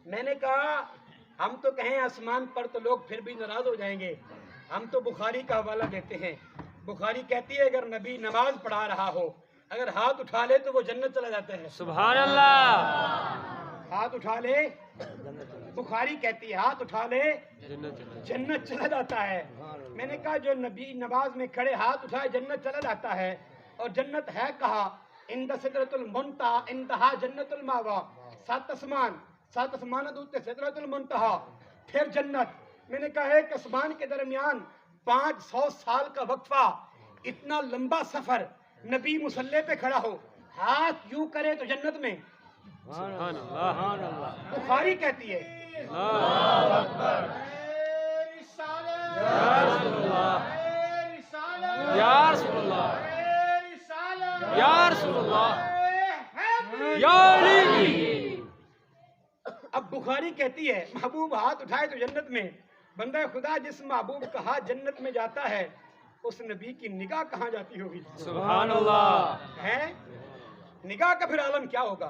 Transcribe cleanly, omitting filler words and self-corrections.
میں نے کہا ہم تو کہیں آسمان پر تو لوگ پھر بھی ناراض ہو جائیں گے، ہم تو بخاری کا حوالہ دیتے ہیں۔ بخاری کہتی ہے اگر نبی نماز پڑھا رہا ہو، اگر ہاتھ اٹھا لے تو وہ جنت چلا جاتا ہے۔ سبحان اللہ، ہاتھ اٹھا لے، بخاری کہتی ہے ہاتھ اٹھا لے جنت چلا جاتا ہے۔ میں نے کہا جو نبی نماز میں کھڑے ہاتھ اٹھائے جنت چلا جاتا ہے، اور جنت ہے کہاں؟ عند سدرۃ المنتہی، انتہا جنت الماوا، سات اسمان دوتے سدرۃ المنتہا، پھر جنت۔ میں نے کہا ایک آسمان کے درمیان 500 سال کا وقفہ، اتنا لمبا سفر، نبی مصلی پہ کھڑا ہو، ہاتھ یوں کرے تو جنت میں۔ سبحان اللہ، بخاری کہتی ہے اللہ اکبر، یا رسول اللہ، یا رسول اللہ، یا رسول اللہ، یا علی۔ اب بخاری کہتی ہے محبوب ہاتھ اٹھائے تو جنت میں۔ بندہ خدا جس محبوب کا ہاتھ جنت میں جاتا ہے، اس نبی کی نگاہ کہاں جاتی ہوگی؟ سبحان اللہ، ہے نگاہ کا پھر عالم کیا ہوگا؟